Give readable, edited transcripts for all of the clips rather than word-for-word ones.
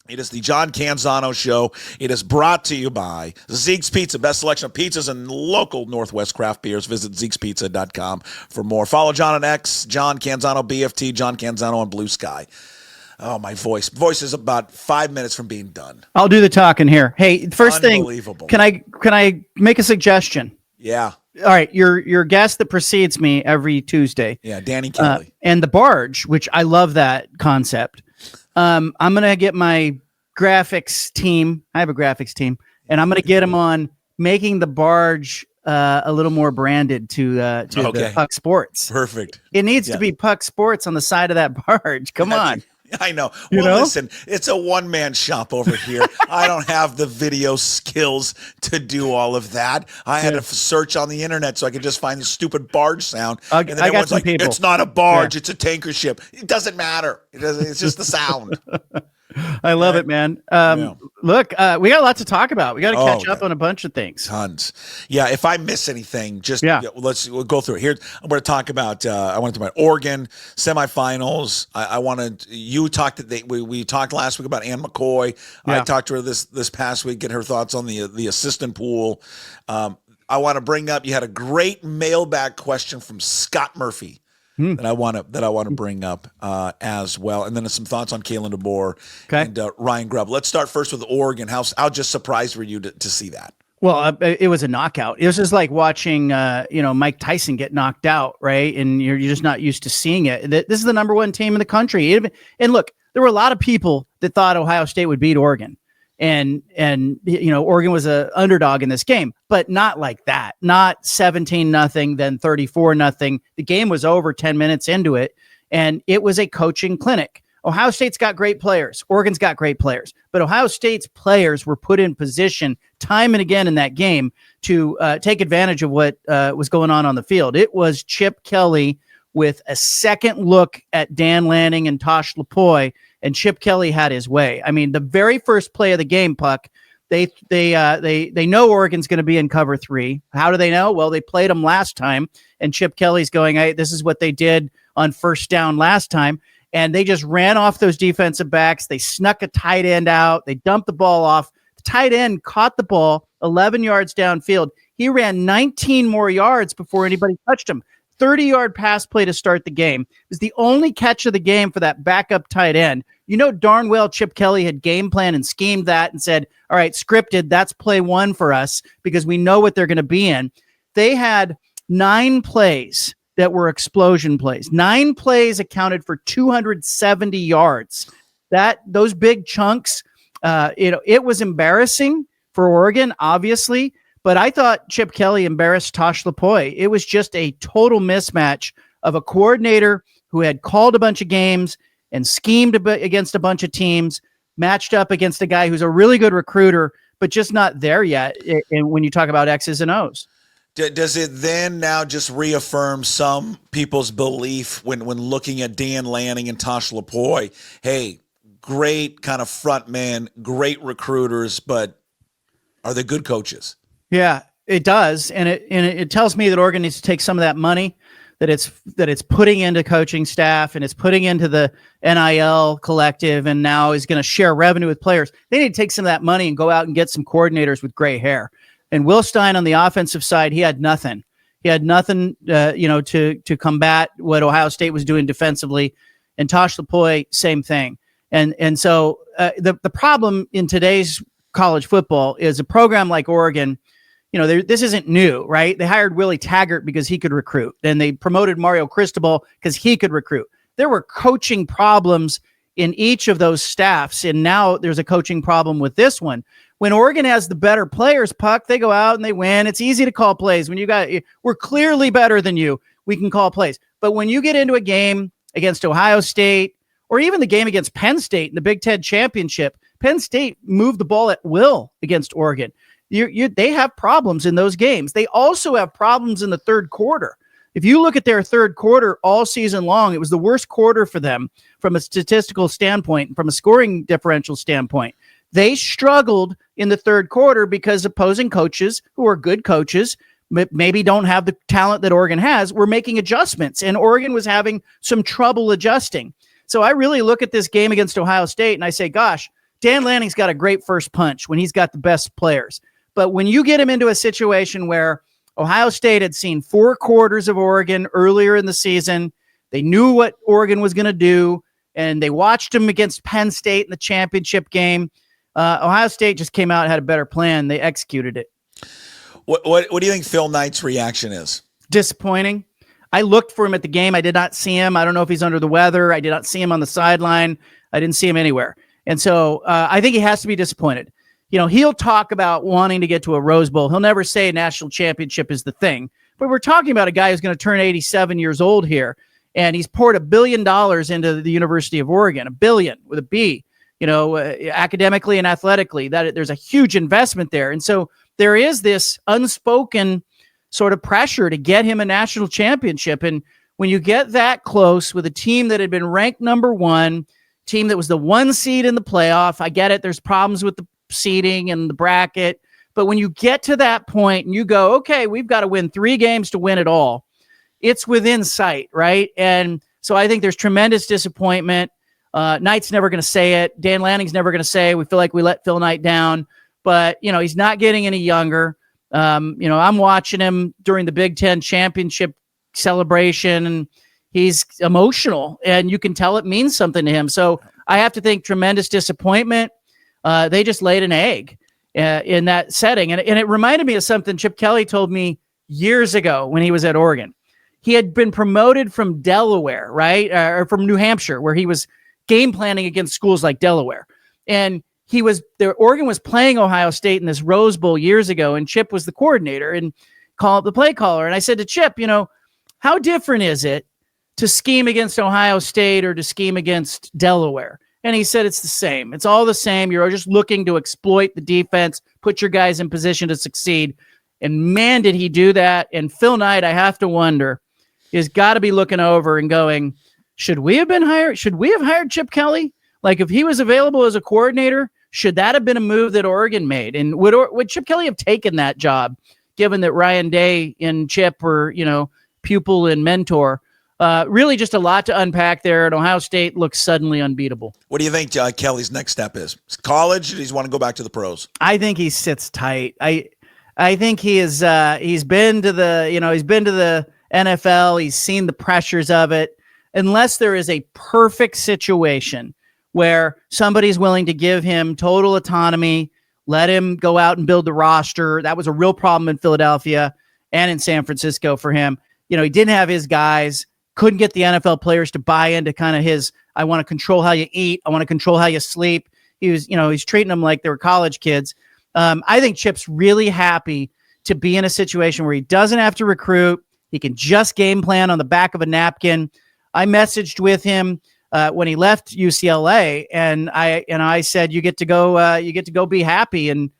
It is the John Canzano Show. It is brought to you by Zeke's Pizza, best selection of pizzas and local Northwest craft beers. Visit Zeke'sPizza.com for more. Follow John on X, John Canzano BFT, John Canzano on Blue Sky. Oh, my voice. Voice is about 5 minutes from being done. I'll do the talking here. Hey, first thing, can I make a suggestion? Yeah. All right, your guest that precedes me every Tuesday. Yeah, Danny Kelly. And the barge, which I love that concept. I'm going to get my graphics team. I have a graphics team, and I'm going to get them on making the barge a little more branded to the Puck Sports. Perfect. It needs to be Puck Sports on the side of that barge. Come on. I know. Well, listen, it's a one-man shop over here. I don't have the video skills to do all of that. I had to search on the internet so I could just find the stupid barge sound. And then everyone's like, people. It's not a barge, it's a tanker ship. It doesn't matter. It's just the sound. I love it, man. Look, we got a lot to talk about. We got to catch up on a bunch of things. Tons. Yeah, if I miss anything, we'll go through it. Here, I'm going to talk about, Oregon semifinals. We talked last week about Ann McCoy. I talked to her this past week, get her thoughts on the assistant pool. I want to bring up, you had a great mailbag question from Scott Murphy. That I want to bring up as well, and then some thoughts on Kalen DeBoer and Ryan Grubb. Let's start first with Oregon. How just surprised were you to see that? Well, it was a knockout. It was just like watching Mike Tyson get knocked out, right? And you're just not used to seeing it. This is the number one team in the country. And look, there were a lot of people that thought Ohio State would beat Oregon. And Oregon was an underdog in this game, but not like that. Not 17-0, then 34-0. The game was over 10 minutes into it, and it was a coaching clinic. Ohio State's got great players. Oregon's got great players, but Ohio State's players were put in position time and again in that game to take advantage of what was going on the field. It was Chip Kelly with a second look at Dan Lanning and Tosh Lupoi, and Chip Kelly had his way. I mean, the very first play of the game, Puck, they know Oregon's going to be in cover 3. How do they know? Well, they played them last time, and Chip Kelly's going, hey, this is what they did on first down last time, and they just ran off those defensive backs. They snuck a tight end out. They dumped the ball off. The tight end caught the ball 11 yards downfield. He ran 19 more yards before anybody touched him. 30-yard pass play to start the game. It was the only catch of the game for that backup tight end. You know darn well Chip Kelly had game planned and schemed that and said, all right, scripted, that's play 1 for us because we know what they're going to be in. They had 9 plays that were explosion plays. 9 plays accounted for 270 yards. Those big chunks, it was embarrassing for Oregon, obviously, but I thought Chip Kelly embarrassed Tosh Lupoi. It was just a total mismatch of a coordinator who had called a bunch of games and schemed against a bunch of teams, matched up against a guy who's a really good recruiter, but just not there yet when you talk about X's and O's. Does it then now just reaffirm some people's belief when looking at Dan Lanning and Tosh Lupoi? Hey, great kind of front men, great recruiters, but are they good coaches? Yeah, it does, and it tells me that Oregon needs to take some of that money that it's putting into coaching staff and it's putting into the NIL collective, and now is going to share revenue with players. They need to take some of that money and go out and get some coordinators with gray hair. And Will Stein on the offensive side, he had nothing. He had nothing, to combat what Ohio State was doing defensively. And Tosh Lupoi, same thing. And so the problem in today's college football is a program like Oregon. This isn't new, right? They hired Willie Taggart because he could recruit. Then they promoted Mario Cristobal because he could recruit. There were coaching problems in each of those staffs, and now there's a coaching problem with this one. When Oregon has the better players, Puck, they go out and they win. It's easy to call plays. We're clearly better than you. We can call plays. But when you get into a game against Ohio State, or even the game against Penn State in the Big Ten Championship, Penn State moved the ball at will against Oregon. They have problems in those games. They also have problems in the third quarter. If you look at their third quarter all season long, it was the worst quarter for them from a statistical standpoint, from a scoring differential standpoint. They struggled in the third quarter because opposing coaches, who are good coaches, maybe don't have the talent that Oregon has, were making adjustments, and Oregon was having some trouble adjusting. So I really look at this game against Ohio State and I say, gosh, Dan Lanning's got a great first punch when he's got the best players. But when you get him into a situation where Ohio State had seen 4 quarters of Oregon earlier in the season, they knew what Oregon was going to do, and they watched him against Penn State in the championship game. Ohio State just came out and had a better plan. They executed it. What do you think Phil Knight's reaction is? Disappointing. I looked for him at the game. I did not see him. I don't know if he's under the weather. I did not see him on the sideline. I didn't see him anywhere. And so I think he has to be disappointed. He'll talk about wanting to get to a Rose Bowl. He'll never say a national championship is the thing. But we're talking about a guy who's going to turn 87 years old here. And he's poured $1 billion into the University of Oregon, $1 billion with a B, academically and athletically. That there's a huge investment there. And so there is this unspoken sort of pressure to get him a national championship. And when you get that close with a team that had been ranked number 1, team that was the 1 seed in the playoff, I get it. There's problems with the seeding and the bracket. But when you get to that point and you go, okay, we've got to win 3 games to win it all, it's within sight, right? And so I think there's tremendous disappointment. Knight's never going to say it. Dan Lanning's never going to say, we feel like we let Phil Knight down. But, he's not getting any younger. I'm watching him during the Big Ten championship celebration, and he's emotional, and you can tell it means something to him. So I have to think tremendous disappointment. They just laid an egg in that setting. And it reminded me of something Chip Kelly told me years ago when he was at Oregon. He had been promoted from Delaware, right? Or from New Hampshire, where he was game planning against schools like Delaware. And Oregon was playing Ohio State in this Rose Bowl years ago, and Chip was the coordinator and called the play caller. And I said to Chip, how different is it to scheme against Ohio State or to scheme against Delaware? And he said, it's the same. It's all the same. You're just looking to exploit the defense, put your guys in position to succeed. And man, did he do that. And Phil Knight, I have to wonder, has got to be looking over and going, should we have been hired? Should we have hired Chip Kelly? Like, if he was available as a coordinator, should that have been a move that Oregon made? And would Chip Kelly have taken that job, given that Ryan Day and Chip were, pupil and mentor? Really just a lot to unpack there. And Ohio State looks suddenly unbeatable. What do you think Kelly's next step is? College? Or does he want to go back to the pros? I think he sits tight. I think he is. He's been to the NFL. He's seen the pressures of it. Unless there is a perfect situation where somebody's willing to give him total autonomy, let him go out and build the roster. That was a real problem in Philadelphia and in San Francisco for him. He didn't have his guys, couldn't get the NFL players to buy into kind of his, I want to control how you eat, I want to control how you sleep. He's treating them like they were college kids. I think Chip's really happy to be in a situation where he doesn't have to recruit. He can just game plan on the back of a napkin. I messaged with him when he left UCLA, and I said, you get to go be happy and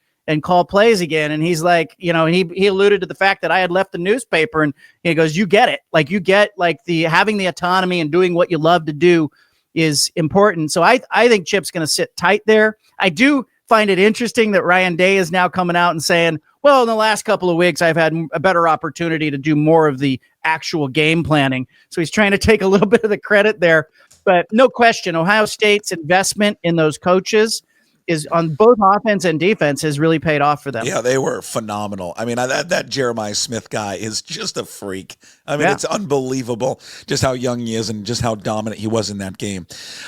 call plays again. And he's like, and he alluded to the fact that I had left the newspaper, and he goes, you get it. Like, you get like the having the autonomy and doing what you love to do is important. So I think Chip's going to sit tight there. I do find it interesting that Ryan Day is now coming out and saying, well, in the last couple of weeks, I've had a better opportunity to do more of the actual game planning. So he's trying to take a little bit of the credit there. But no question, Ohio State's investment in those coaches is on both offense and defense has really paid off for them. Yeah, they were phenomenal. I mean, that Jeremiah Smith guy is just a freak. I mean, It's unbelievable just how young he is and just how dominant he was in that game.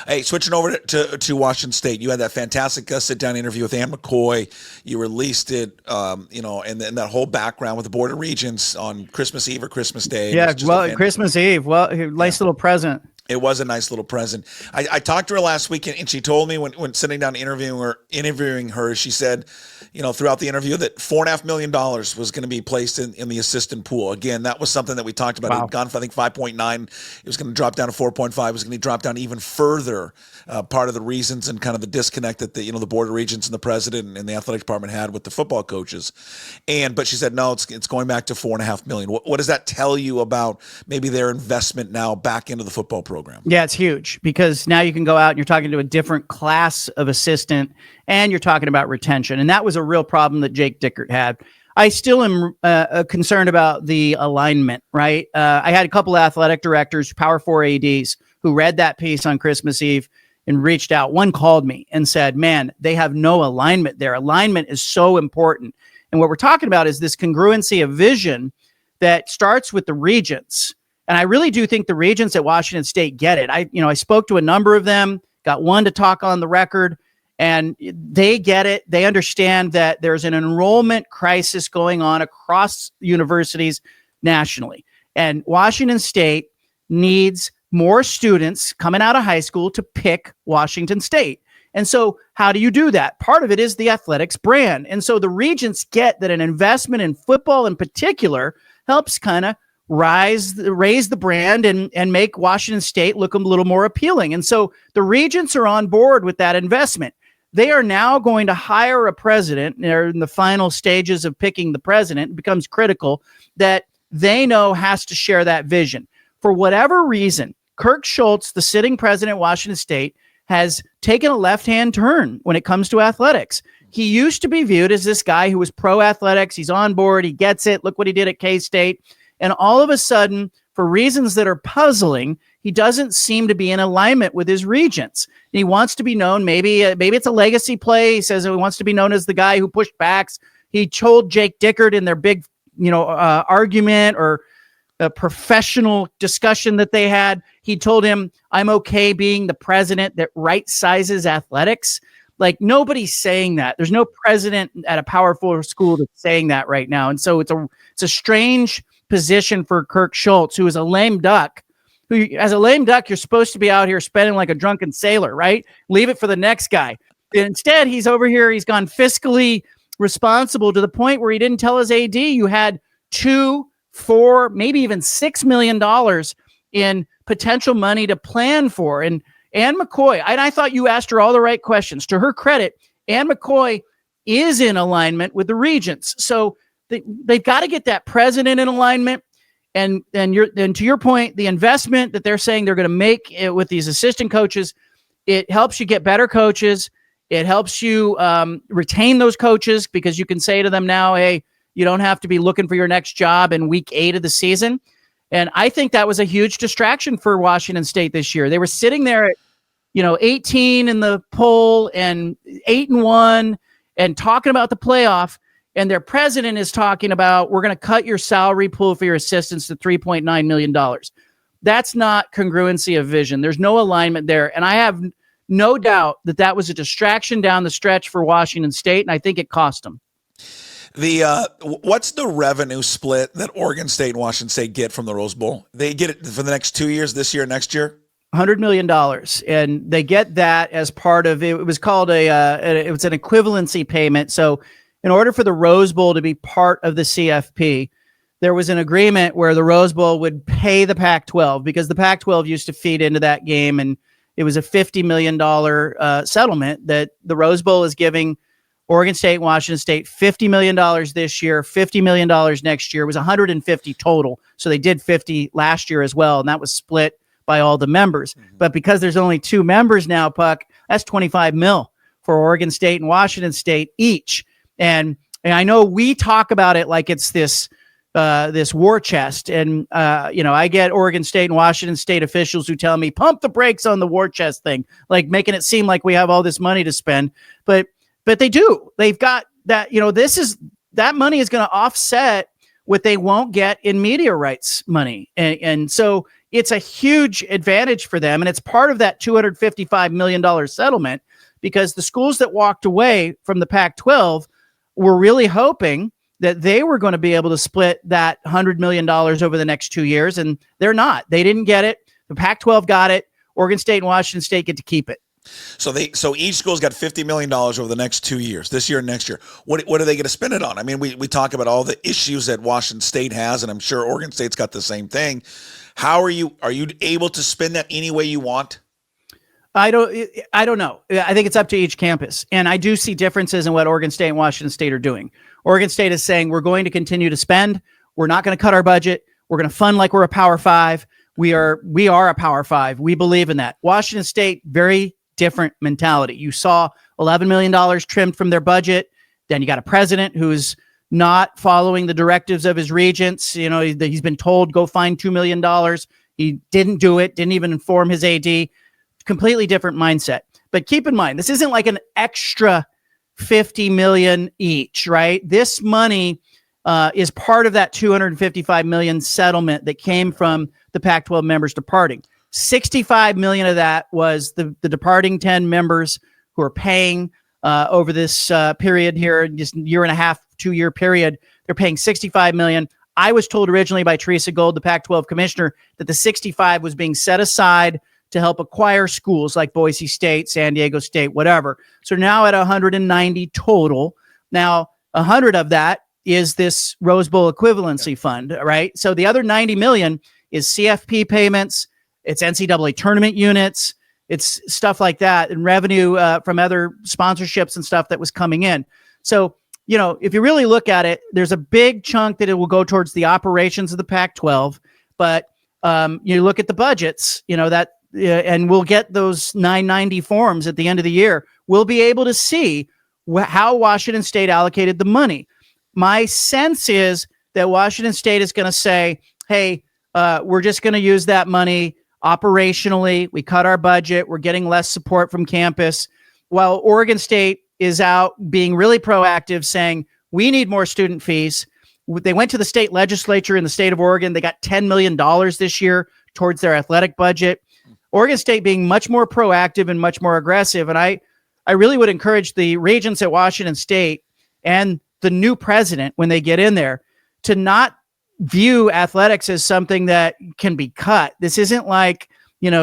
Hey, switching over to Washington State, you had that fantastic sit-down interview with Ann McCoy. You released it, and that whole background with the Board of Regents on Christmas Eve or Christmas Day. Yeah, Christmas Eve. Well, nice little present. It was a nice little present. I talked to her last week, and she told me when sitting down interviewing her, she said, throughout the interview that $4.5 million was going to be placed in the assistant pool. Again, that was something that we talked about. Wow. It had gone from, I think, 5.9. It was going to drop down to 4.5. It was going to drop down even further. Part of the reasons and kind of the disconnect that the Board of Regents and the president and the athletic department had with the football coaches. But she said, no, it's going back to $4.5 million. What does that tell you about maybe their investment now back into the football program? Yeah, it's huge because now you can go out and you're talking to a different class of assistant and you're talking about retention. And that was a real problem that Jake Dickert had. I still am concerned about the alignment, right? I had a couple of athletic directors, Power 4 ADs, who read that piece on Christmas Eve and reached out. One called me and said, man, they have no alignment there. Alignment is so important. And what we're talking about is this congruency of vision that starts with the regents. And I really do think the regents at Washington State get it. I spoke to a number of them, got one to talk on the record, and they get it. They understand that there's an enrollment crisis going on across universities nationally. And Washington State needs more students coming out of high school to pick Washington State. And so how do you do that? Part of it is the athletics brand. And so the regents get that an investment in football in particular helps kind of raise the brand and make Washington State look a little more appealing. And so the regents are on board with that investment. They are now going to hire a president. They're in the final stages of picking the president. It becomes critical that they know has to share that vision. For whatever reason, Kirk Schultz, the sitting president of Washington State, has taken a left-hand turn when it comes to athletics. He used to be viewed as this guy who was pro-athletics. He's on board. He gets it. Look what he did at K-State. And all of a sudden, for reasons that are puzzling, he doesn't seem to be in alignment with his regents. He wants to be known. Maybe it's a legacy play. He says he wants to be known as the guy who pushed backs. He told Jake Dickert in their big, argument or a professional discussion that they had. He told him, I'm okay being the president that right sizes athletics. Like, nobody's saying that. There's no president at a Power 4 school that's saying that right now. And so it's a strange position for Kirk Schultz, who is a lame duck. Who, as a lame duck, you're supposed to be out here spending like a drunken sailor, right? Leave it for the next guy. Instead, he's over here. He's gone fiscally responsible to the point where he didn't tell his AD you had $2, $4, maybe even $6 million in potential money to plan for. And Ann McCoy, and I thought you asked her all the right questions. To her credit, Ann McCoy is in alignment with the regents. So they've got to get that president in alignment. And to your point, the investment that they're saying they're going to make with these assistant coaches, it helps you get better coaches. It helps you retain those coaches because you can say to them now, hey, you don't have to be looking for your next job in week 8 of the season. And I think that was a huge distraction for Washington State this year. They were sitting there at, 18 in the poll and 8-1 and talking about the playoff. And their president is talking about, we're going to cut your salary pool for your assistants to $3.9 million. That's not congruency of vision. There's no alignment there. And I have no doubt that was a distraction down the stretch for Washington State. And I think it cost them. What's the revenue split that Oregon State and Washington State get from the Rose Bowl? They get it for the next 2 years, this year, next year? $100 million. And they get that as part of it. It was called it was an equivalency payment. So in order for the Rose Bowl to be part of the CFP, there was an agreement where the Rose Bowl would pay the Pac-12 because the Pac-12 used to feed into that game. And it was a $50 million settlement that the Rose Bowl is giving Oregon State and Washington State $50 million this year, $50 million next year. It was 150 total. So they did 50 last year as well. And that was split by all the members. Mm-hmm. But because there's only 2 members now, Puck, that's 25 mil for Oregon State and Washington State each. And I know we talk about it like it's this war chest. And, I get Oregon State and Washington State officials who tell me, pump the brakes on the war chest thing, like making it seem like we have all this money to spend. But they do. They've got that, that money is going to offset what they won't get in media rights money. And so it's a huge advantage for them. And it's part of that $255 million settlement because the schools that walked away from the Pac-12 were really hoping that they were going to be able to split that $100 million over the next 2 years. And they're not. They didn't get it. The Pac-12 got it. Oregon State and Washington State get to keep it. So each school's got $50 million over the next 2 years, this year and next year. What are they going to spend it on? I mean, we talk about all the issues that Washington State has, and I'm sure Oregon State's got the same thing. How are you able to spend that any way you want? I don't know. I think it's up to each campus. And I do see differences in what Oregon State and Washington State are doing. Oregon State is saying we're going to continue to spend. We're not going to cut our budget. We're going to fund like we're a Power 5. We are a Power 5. We believe in that. Washington State, very different mentality. You saw $11 million trimmed from their budget. Then you got a president who's not following the directives of his regents. He's been told, go find $2 million. He didn't do it, didn't even inform his AD. completely different mindset. But keep in mind, this isn't like an extra $50 million each, right? This money is part of that $255 million settlement that came from the Pac-12 members departing. $65 million of that was the departing 10 members who are paying over this period here, just year and a half, 2-year period. They're paying $65 million. I was told originally by Teresa Gold, the Pac-12 commissioner, that the 65 was being set aside to help acquire schools like Boise State, San Diego State, whatever. So now at 190 total. Now, 100 of that is this Rose Bowl equivalency fund, right? So the other 90 million is CFP payments, it's NCAA tournament units, it's stuff like that, and revenue from other sponsorships and stuff that was coming in. So, you know, if you really look at it, there's a big chunk that it will go towards the operations of the Pac-12, but you look at the budgets, you know, that, and we'll get those 990 forms at the end of the year. We'll be able to see how Washington State allocated the money. My sense is that Washington State is going to say, hey, we're just going to use that money operationally. We cut our budget. We're getting less support from campus. While Oregon State is out being really proactive, saying we need more student fees. They went to the state legislature in the state of Oregon. They got $10 million this year towards their athletic budget. Oregon State being much more proactive and much more aggressive. And I really would encourage the regents at Washington State and the new president, when they get in there, to not view athletics as something that can be cut. This isn't like, and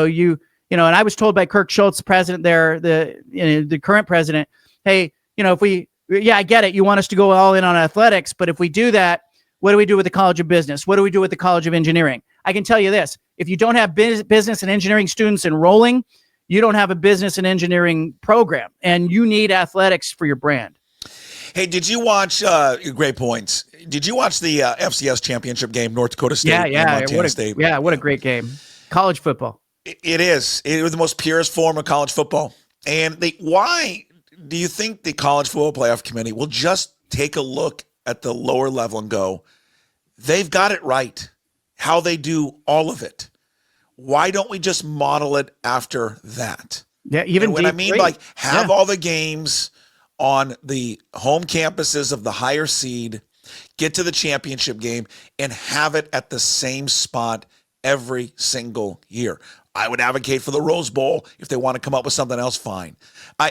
I was told by Kirk Schultz, the president there, the current president, hey, I get it. You want us to go all in on athletics, but if we do that, what do we do with the College of Business? What do we do with the College of Engineering? I can tell you this. If you don't have business and engineering students enrolling, you don't have a business and engineering program, and you need athletics for your brand. Hey, did you watch, great points. Did you watch the FCS championship game, North Dakota State and Montana State? Yeah, what a great game. College football. It is. It was the most purest form of college football. And why do you think the College Football Playoff Committee will just take a look at the lower level and go, they've got it right, how they do all of it. Why don't we just model it after that? Yeah, even what I mean, like, have all the games on the home campuses of the higher seed, get to the championship game, and have it at the same spot every single year. I would advocate for the Rose Bowl. If they want to come up with something else, fine.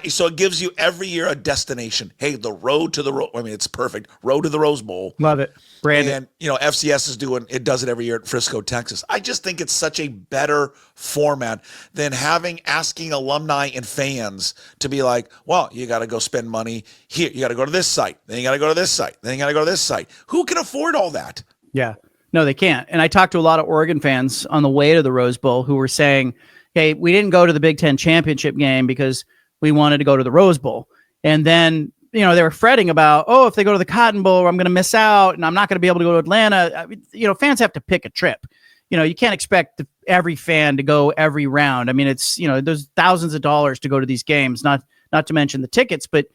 So it gives you every year a destination. Hey, the road to the it's perfect. Road to the Rose Bowl. Love it. Brandon. And, FCS does it every year at Frisco, Texas. I just think it's such a better format than asking alumni and fans to be like, well, you got to go spend money here. You got to go to this site. Then you got to go to this site. Then you got to go to this site. Who can afford all that? Yeah. No, they can't. And I talked to a lot of Oregon fans on the way to the Rose Bowl who were saying, hey, we didn't go to the Big Ten championship game because we wanted to go to the Rose Bowl. And then, they were fretting about, if they go to the Cotton Bowl, I'm going to miss out and I'm not going to be able to go to Atlanta. Fans have to pick a trip. You can't expect every fan to go every round. I mean, it's, there's thousands of dollars to go to these games, not to mention the tickets. But,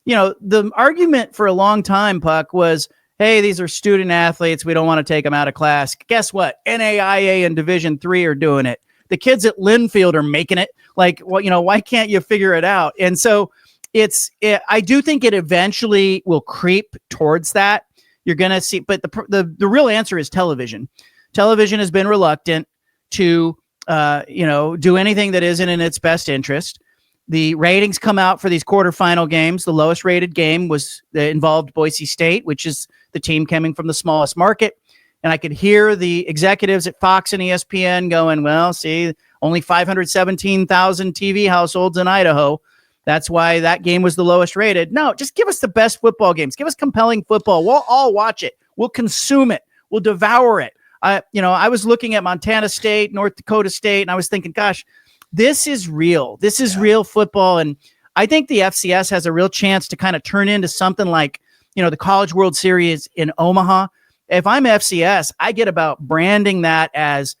the argument for a long time, Puck, was, hey, these are student athletes. We don't want to take them out of class. Guess what? NAIA and Division III are doing it. The kids at Linfield are making it. Like, why can't you figure it out? And so I do think it eventually will creep towards that. You're going to see, but the real answer is television. Television has been reluctant to, do anything that isn't in its best interest. The ratings come out for these quarterfinal games. The lowest rated game involved Boise State, which is the team coming from the smallest market. And I could hear the executives at Fox and ESPN going, well, see, only 517,000 TV households in Idaho. That's why that game was the lowest rated. No, just give us the best football games. Give us compelling football. We'll all watch it. We'll consume it. We'll devour it. I was looking at Montana State, North Dakota State, and I was thinking, gosh, this is real. This is real football. And I think the FCS has a real chance to kind of turn into something like, the College World Series in Omaha. If I'm FCS, I get about branding that as,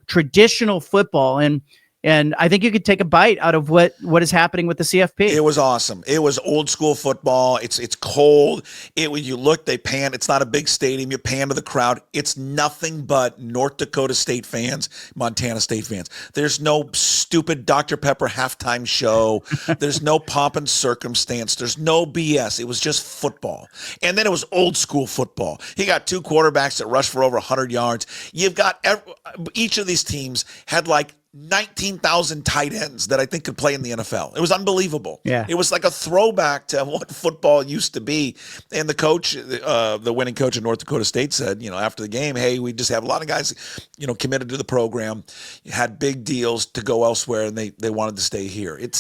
traditional football. And And I think you could take a bite out of what is happening with the CFP. It was awesome. It was old school football. It's cold. When you look, they pan. It's not a big stadium. You pan to the crowd. It's nothing but North Dakota State fans, Montana State fans. There's no stupid Dr. Pepper halftime show. There's no pomp and circumstance. There's no BS. It was just football. And then it was old school football. You got two quarterbacks that rushed for over 100 yards. You've got each of these teams had like 19,000 tight ends that I think could play in the NFL. It was unbelievable. Yeah. It was like a throwback to what football used to be. And the coach, the winning coach of North Dakota State said, after the game, hey, we just have a lot of guys, committed to the program, had big deals to go elsewhere, and they wanted to stay here. It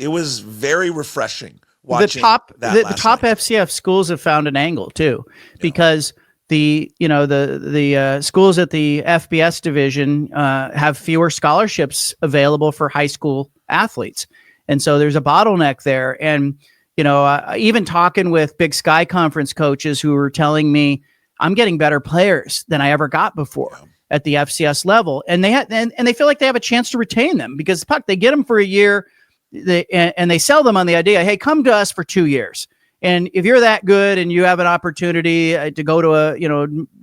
was very refreshing watching the top FCF schools have found an angle too, because the schools at the FBS division have fewer scholarships available for high school athletes. And so there's a bottleneck there. And, even talking with Big Sky Conference coaches who were telling me I'm getting better players than I ever got before at the FCS level. And they feel like they have a chance to retain them because they get them for a year and they sell them on the idea, hey, come to us for 2 years. And if you're that good and you have an opportunity to go to a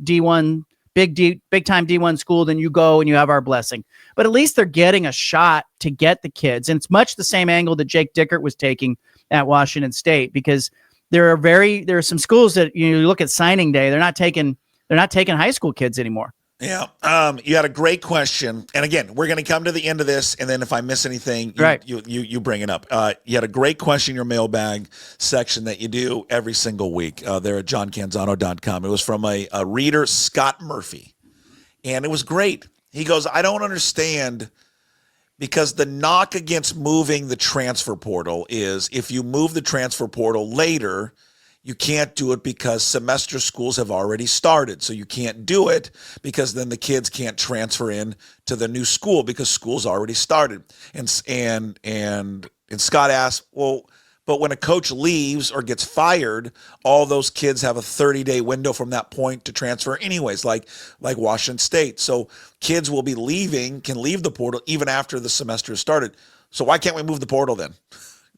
D1 big time D1 school, then you go and you have our blessing. But at least they're getting a shot to get the kids, and it's much the same angle that Jake Dickert was taking at Washington State, because there are some schools that you look at signing day, they're not taking high school kids anymore. Yeah. You had a great question. And again, we're going to come to the end of this. And then if I miss anything, you bring it up. You had a great question in your mailbag section that you do every single week there at johncanzano.com. It was from a reader, Scott Murphy. And it was great. He goes, I don't understand, because the knock against moving the transfer portal is if you move the transfer portal later, you can't do it because semester schools have already started. So you can't do it because then the kids can't transfer in to the new school because school's already started. And Scott asked, well, but when a coach leaves or gets fired, all those kids have a 30-day window from that point to transfer anyways, like Washington State. So kids will be can leave the portal even after the semester has started. So why can't we move the portal then?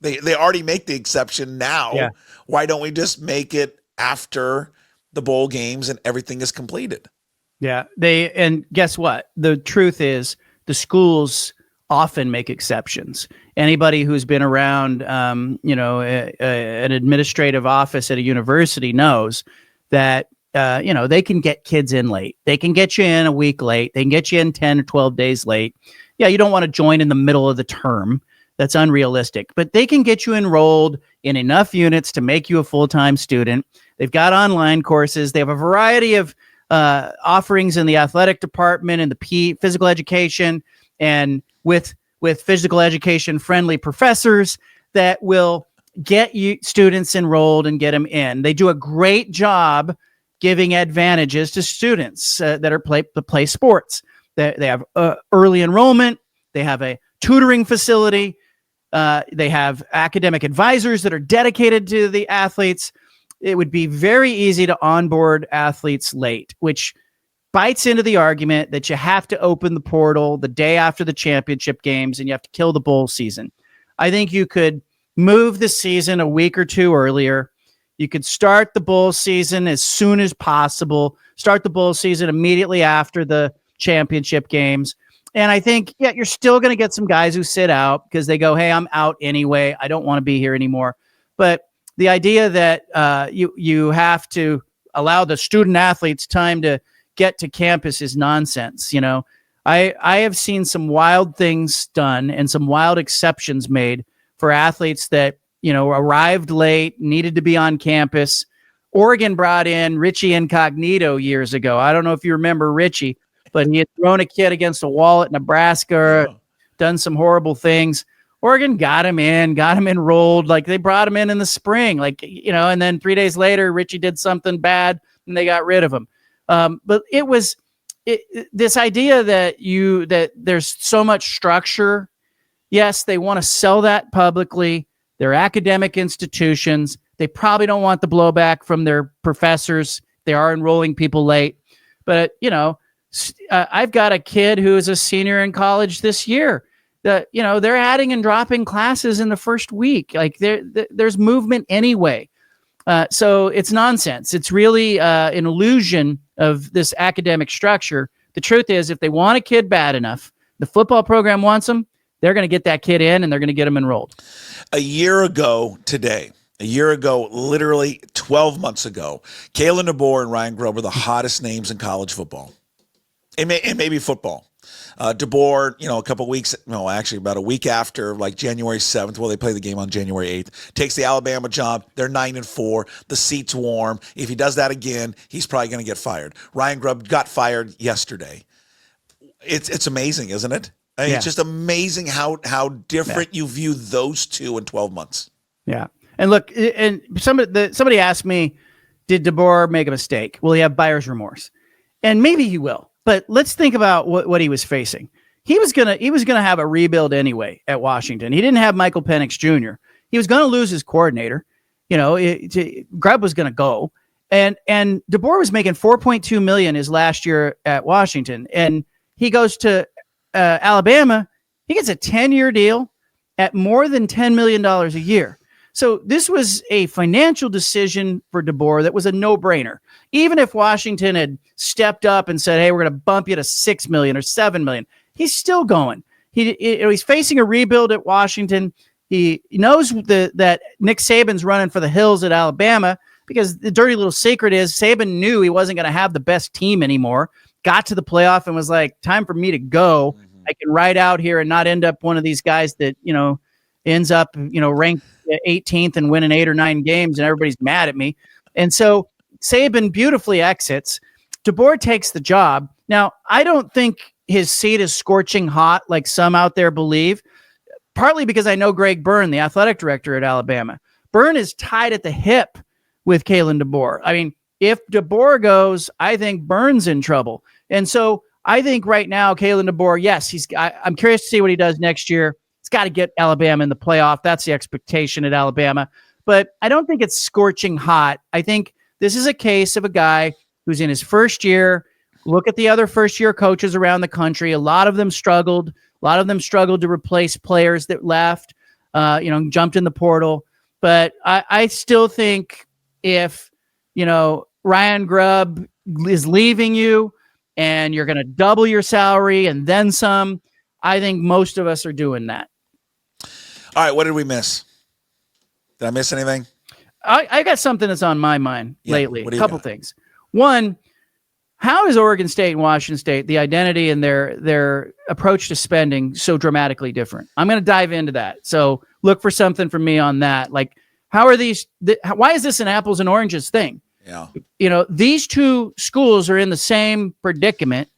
They already make the exception now. Yeah. Why don't we just make it after the bowl games and everything is completed? Yeah. And guess what? The truth is the schools often make exceptions. Anybody who's been around, an administrative office at a university knows that, they can get kids in late. They can get you in a week late. They can get you in 10 or 12 days late. Yeah, you don't want to join in the middle of the term. That's unrealistic, but they can get you enrolled in enough units to make you a full-time student. They've got online courses. They have a variety of offerings in the athletic department and the physical education, and with physical education friendly professors that will get you students enrolled and get them in. They do a great job giving advantages to students that play sports. They have early enrollment. They have a tutoring facility. They have academic advisors that are dedicated to the athletes. It would be very easy to onboard athletes late, which bites into the argument that you have to open the portal the day after the championship games and you have to kill the bowl season. I think you could move the season a week or two earlier. You could start the bowl season as soon as possible, start the bowl season immediately after the championship games. And I think, you're still going to get some guys who sit out because they go, hey, I'm out anyway. I don't want to be here anymore. But the idea that you have to allow the student athletes time to get to campus is nonsense. I have seen some wild things done and some wild exceptions made for athletes that, arrived late, needed to be on campus. Oregon brought in Richie Incognito years ago. I don't know if you remember Richie, but he had thrown a kid against a wall at Nebraska, done some horrible things. Oregon got him enrolled. Like they brought him in the spring, and then 3 days later, Richie did something bad and they got rid of him. But it was this idea that there's so much structure. Yes, they want to sell that publicly. They're academic institutions. They probably don't want the blowback from their professors. They are enrolling people late, but I've got a kid who is a senior in college this year. They're adding and dropping classes in the first week. Like there's movement anyway. So it's nonsense. It's really an illusion of this academic structure. The truth is, if they want a kid bad enough, the football program wants them, they're going to get that kid in and they're going to get him enrolled. A year ago today, literally 12 months ago, Kalen, DeBoer, and Ryan Grubb were the hottest names in college football. And maybe football. DeBoer, a couple weeks, about a week after, like January 7th, they play the game on January 8th, takes the Alabama job. They're 9-4. The seat's warm. If he does that again, he's probably going to get fired. Ryan Grubb got fired yesterday. It's amazing, isn't it? It's just amazing how different you view those two in 12 months. Yeah. And look, and somebody asked me, did DeBoer make a mistake? Will he have buyer's remorse? And maybe he will. But let's think about what he was facing. He was gonna have a rebuild anyway at Washington. He didn't have Michael Penix Jr. He was gonna lose his coordinator. Grubb was gonna go, and DeBoer was making $4.2 million his last year at Washington, and he goes to Alabama. He gets a 10-year deal at more than $10 million a year. So this was a financial decision for DeBoer that was a no-brainer. Even if Washington had stepped up and said, hey, we're going to bump you to $6 million or $7 million, he's still going. He's facing a rebuild at Washington. He knows that Nick Saban's running for the hills at Alabama, because the dirty little secret is Saban knew he wasn't going to have the best team anymore, got to the playoff and was like, time for me to go. Mm-hmm. I can ride out here and not end up one of these guys that, ends up, ranked 18th and winning 8 or 9 games and everybody's mad at me. And so Saban beautifully exits. DeBoer takes the job. Now, I don't think his seat is scorching hot like some out there believe, partly because I know Greg Byrne, the athletic director at Alabama. Byrne is tied at the hip with Kalen DeBoer. I mean, if DeBoer goes, I think Byrne's in trouble. And so I think right now, Kalen DeBoer, yes, I'm curious to see what he does next year. He's got to get Alabama in the playoff. That's the expectation at Alabama. But I don't think it's scorching hot. I think this is a case of a guy who's in his first year. Look at the other first-year coaches around the country. A lot of them struggled. A lot of them struggled to replace players that left, jumped in the portal. But I still think if, Ryan Grubb is leaving you and you're going to double your salary and then some, I think most of us are doing that. All right, what did we miss? Did I miss anything? I got something that's on my mind lately. A couple got? Things. One, how is Oregon State and Washington State, the identity and their approach to spending, so dramatically different? I'm going to dive into that. So look for something from me on that. Like, how are why is this an apples and oranges thing? Yeah. These two schools are in the same predicament,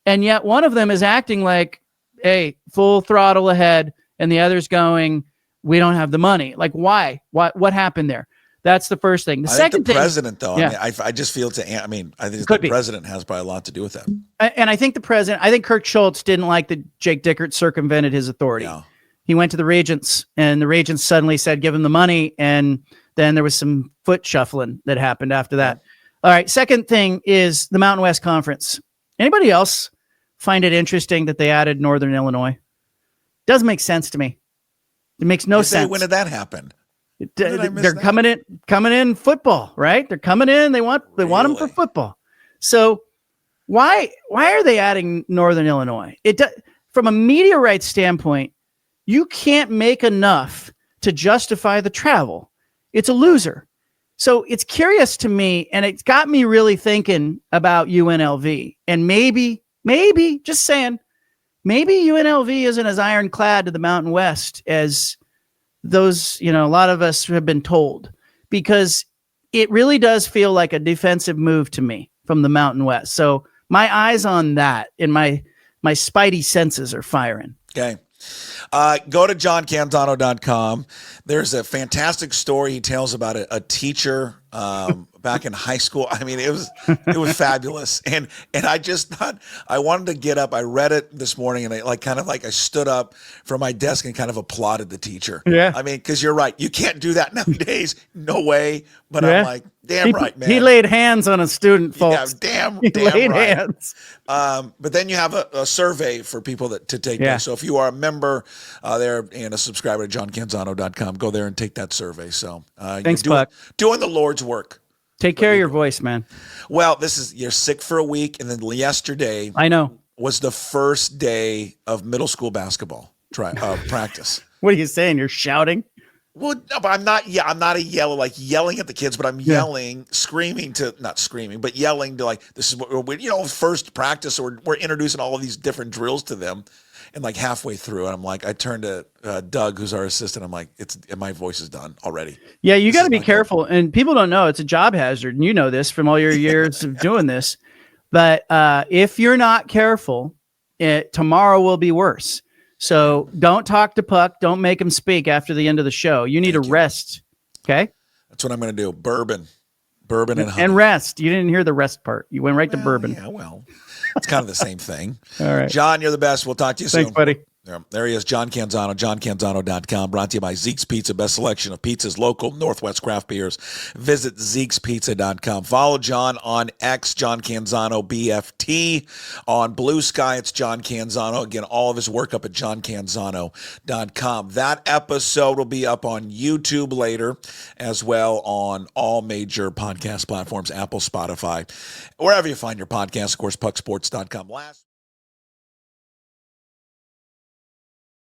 and yet one of them is acting like, hey, full throttle ahead, and the other's going, we don't have the money. Like, why? What happened there? That's the first thing. The second thing, president, though. Yeah. I just feel I think the president has probably a lot to do with that. And I think Kirk Schultz didn't like that Jake Dickert circumvented his authority. Yeah. He went to the regents, and the regents suddenly said, give him the money. And then there was some foot shuffling that happened after that. All right. Second thing is the Mountain West Conference. Anybody else find it interesting that they added Northern Illinois? Doesn't make sense to me. It makes no sense. When did that happen? They're coming in football, right? They're coming in. They want them for football. So why are they adding Northern Illinois? From a media rights standpoint, you can't make enough to justify the travel. It's a loser. So it's curious to me, and it's got me really thinking about UNLV. And maybe, just saying, maybe UNLV isn't as ironclad to the Mountain West as those, a lot of us have been told, because it really does feel like a defensive move to me from the Mountain West. So my eyes on that, and my spidey senses are firing. Okay. Go to johncanzano.com. There's a fantastic story he tells about a teacher back in high school. I mean, it was fabulous. And I just thought I wanted to get up. I read it this morning and I stood up from my desk and kind of applauded the teacher. Yeah. I mean, because you're right. You can't do that nowadays. No way. But I'm like, damn right, man. He laid hands on a student, folks. Yeah, he damn laid right. hands. But then you have a survey for people to take place. So if you are a member there and a subscriber to johncanzano.com, go there and take that survey. So thanks, Puck. Doing the Lord's work. Take care of your voice, man. Well, you're sick for a week, and then yesterday was the first day of middle school basketball practice. What are you saying? You're shouting? Well, no, but I'm not. Yeah, I'm not yelling at the kids, but I'm yelling, not screaming, but yelling to this is what we're, first practice. Or we're introducing all of these different drills to them, and halfway through, and I'm like, I turned to Doug, who's our assistant. I'm like, my voice is done already. Yeah, you got to be careful, and people don't know it's a job hazard, and you know this from all your years of doing this. But if you're not careful, tomorrow will be worse. So don't talk to Puck. Don't make him speak after the end of the show. You need to rest. Okay. That's what I'm going to do. Bourbon and honey. And rest. You didn't hear the rest part. You went right to bourbon. Yeah, well, it's kind of the same thing. All right. John, you're the best. We'll talk to you soon. Thanks, buddy. There he is, John Canzano, johncanzano.com, brought to you by Zeke's Pizza, best selection of pizzas, local Northwest craft beers. Visit Zeke'sPizza.com. Follow John on X, John Canzano, BFT. On Blue Sky, it's John Canzano. Again, all of his work up at johncanzano.com. That episode will be up on YouTube later, as well on all major podcast platforms, Apple, Spotify, wherever you find your podcast, of course, pucksports.com.